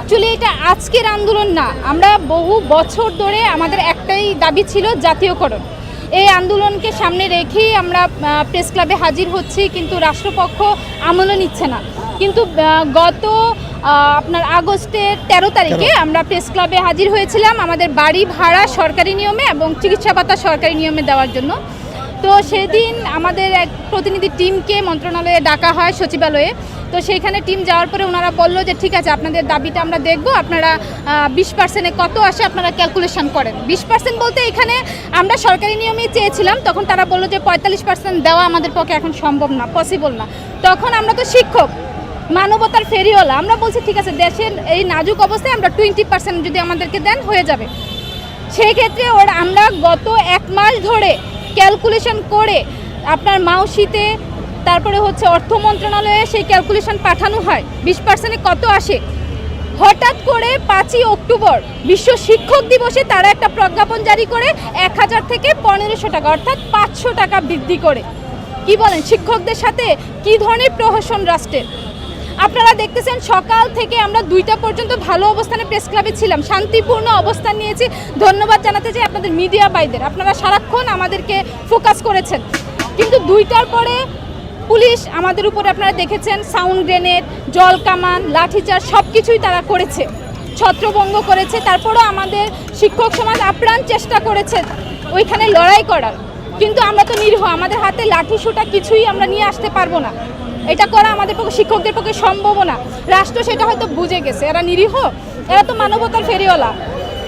Actually এটা আজকের আন্দোলন না, আমরা বহু বছর ধরে আমাদের একটাই দাবি ছিল জাতীয়করণ। এই আন্দোলনকে সামনে রেখেই আমরা প্রেস ক্লাবে হাজির হচ্ছি, কিন্তু রাষ্ট্রপক্ষ আমলও নিচ্ছে না। কিন্তু গত আপনার আগস্টের 13 তারিখে আমরা প্রেস ক্লাবে হাজির হয়েছিলাম আমাদের বাড়ি ভাড়া সরকারি নিয়মে এবং চিকিৎসা ভাতা সরকারি নিয়মে দেওয়ার জন্য। তো সেদিন আমাদের এক প্রতিনিধি টিমকে মন্ত্রণালয়ে ডাকা হয় সচিবালয়ে। তো সেইখানে টিম যাওয়ার পরে ওনারা বললো যে ঠিক আছে, আপনাদের দাবিটা আমরা দেখব, আপনারা 20%-এ কত আসে আপনারা ক্যালকুলেশন করেন। 20% বলতে এখানে আমরা সরকারি নিয়মেই চেয়েছিলাম, তখন তারা বললো যে 45% দেওয়া আমাদের পক্ষে এখন সম্ভব না, পসিবল না। তখন আমরা তো শিক্ষক, মানবতার ফেরিওয়ালা, আমরা বলছি ঠিক আছে, দেশের এই নাজুক অবস্থায় আমরা 20% যদি আমাদেরকে দেন হয়ে যাবে। সেই ক্ষেত্রে আমরা গত 1 মাস ধরে ক্যালকুলেশন করে আপনার মাউসিতে, তারপরে হচ্ছে অর্থ মন্ত্রণালয়ে সেই ক্যালকুলেশন পাঠানো হয় 20%-এ কত আসে। হঠাৎ করে 5ই অক্টোবর বিশ্ব শিক্ষক দিবসে তারা একটা প্রজ্ঞাপন জারি করে 1000 থেকে 1500 টাকা অর্থাৎ 500 টাকা বৃদ্ধি করে। কি বলেন, শিক্ষকদের সাথে কি ধরনের প্রহসন রাষ্ট্রের। আপনারা দেখতেছেন সকাল থেকে আমরা 2টা পর্যন্ত ভালো অবস্থানে প্রেস ক্লাবে ছিলাম, শান্তিপূর্ণ অবস্থান নিয়েছি। ধন্যবাদ জানাতে চাই আপনাদের মিডিয়া ভাইদের, আপনারা সারাক্ষণ আমাদেরকে ফোকাস করেছেন। কিন্তু 2টার পরে পুলিশ আমাদের উপরে আপনারা দেখেছেন সাউন্ড গ্রেনেড, জল কামান, লাঠিচার্জ সব কিছুই তারা করেছে, ছত্রভঙ্গ করেছে। তারপরেও আমাদের শিক্ষক সমাজ আপ্রাণ চেষ্টা করেছে ওইখানে লড়াই করার, কিন্তু আমরা তো নিরীহ, আমাদের হাতে লাঠি সোটা কিছুই আমরা নিয়ে আসতে পারবো না। এটা করা আমাদের পক্ষে, শিক্ষকদের পক্ষে সম্ভব না। রাষ্ট্র সেটা হয়তো বুঝে গেছে, এরা নিরীহ, এরা তো মানবতার ফেরিওয়ালা,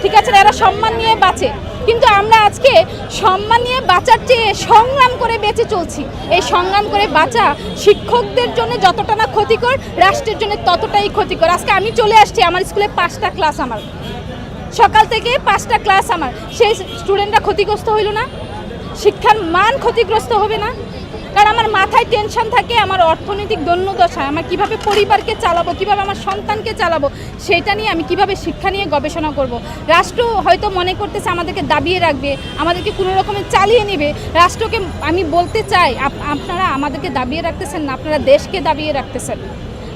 ঠিক আছে, এরা সম্মান নিয়ে বাঁচে। কিন্তু আমরা আজকে সম্মান নিয়ে বাঁচার চেয়ে সংগ্রাম করে বেঁচে চলছি। এই সংগ্রাম করে বাঁচা শিক্ষকদের জন্য যতটা না ক্ষতিকর, রাষ্ট্রের জন্য ততটাই ক্ষতিকর। আজকে আমি চলে আসছি, আমার স্কুলে 5টা ক্লাস, আমার সকাল থেকে 5টা ক্লাস, আমার সেই স্টুডেন্টরা ক্ষতিগ্রস্ত হইল না? শিক্ষার মান ক্ষতিগ্রস্ত হবে না? কারণ আমার মাথায় টেনশন থাকে, আমার অর্থনৈতিক দৈন্যদশায় আমার কিভাবে পরিবারকে চালাবো, কিভাবে আমার সন্তানকে চালাবো, সেইটা নিয়ে আমি কিভাবে শিক্ষা নিয়ে গবেষণা করব। রাষ্ট্র হয়তো মনে করতেছে আমাদেরকে দাবিয়ে রাখবে, আমাদেরকে কোনো রকমে চালিয়ে নেবে। রাষ্ট্রকে আমি বলতে চাই, আপনারা আমাদেরকে দাবিয়ে রাখতেছেন না, আপনারা দেশকে দাবিয়ে রাখতেছেন।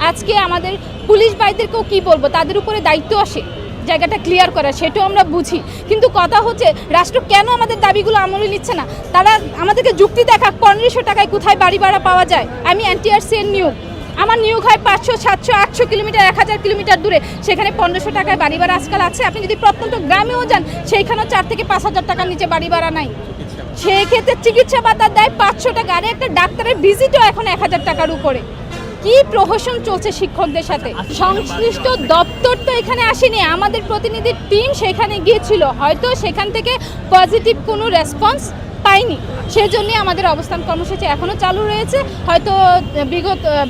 আজকে আমাদের পুলিশ ভাইদেরকেও কি বলবো, তাদের উপরে দায়িত্ব আসে জায়গাটা ক্লিয়ার করা, সেটাও আমরা বুঝি। কিন্তু কথা হচ্ছে রাষ্ট্র কেন আমাদের দাবিগুলো আমলে নিচ্ছে না? তারা আমাদেরকে যুক্তি দেখাক 1500 টাকায় কোথায় বাড়ি ভাড়া পাওয়া যায়। আমি NTRC এর নিয়োগ, আমার নিয়োগ হয় 500, 700, 800 কিলোমিটার, 1000 কিলোমিটার দূরে, সেখানে 1500 টাকায় বাড়ি ভাড়া আজকাল আছে। আপনি যদি প্রত্যন্ত গ্রামেও যান, সেইখানেও 4 থেকে 5000 টাকার নিচে বাড়ি ভাড়া নাই। সেই ক্ষেত্রে চিকিৎসা ভাতা দেয় 500 টাকা, আর একটা ডাক্তারের ভিজিটও এখন 1000 টাকার উপরে। কি প্রহসন চলছে শিক্ষকদের সাথে। সংশ্লিষ্ট দপ্তর তো এখানে আসেনি, আমাদের প্রতিনিধির টিম সেখানে গিয়েছিল, হয়তো সেখান থেকে পজিটিভ কোনো রেসপন্স পাইনি, সেজন্যই আমাদের অবস্থান কর্মসূচি এখনও চালু রয়েছে। হয়তো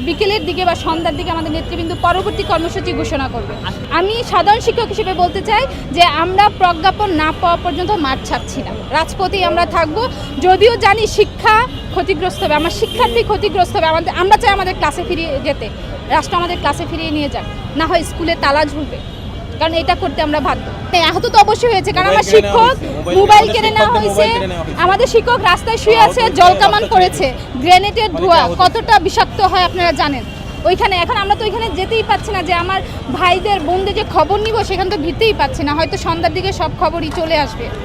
বিকেলের দিকে বা সন্ধ্যার দিকে আমাদের নেতৃবৃন্দ পরবর্তী কর্মসূচি ঘোষণা করবে। আমি সাধারণ শিক্ষক হিসেবে বলতে চাই যে আমরা প্রজ্ঞাপন না পাওয়া পর্যন্ত মাঠ ছাড়ছি না, রাজপথেই আমরা থাকবো। যদিও জানি শিক্ষা ক্ষতিগ্রস্ত হবে, আমার শিক্ষার্থী ক্ষতিগ্রস্ত হবে, আমরা চাই আমাদের ক্লাসে ফিরিয়ে যেতে, রাষ্ট্র আমাদের ক্লাসে ফিরিয়ে নিয়ে যাক, না হয় স্কুলে তালা ঝুলবে, কারণ এটা করতে আমরা বাধ্য। আহত তো অবশ্যই হয়েছে, কারণ আমার শিক্ষক মোবাইল কেড়ে নেওয়া হয়েছে, আমাদের শিক্ষক রাস্তায় শুয়ে আছে, জল কামান করেছে, গ্রেনেডের ধোঁয়া কতটা বিষাক্ত হয় আপনারা জানেন ওইখানে। এখন আমরা তো ওইখানে যেতেই পাচ্ছি না, যে আমার ভাইদের বোনদের যে খবর নিব সেখানে তো ভিড়তেই পাচ্ছি না, হয়তো সন্ধ্যার দিকে সব খবরই চলে আসবে।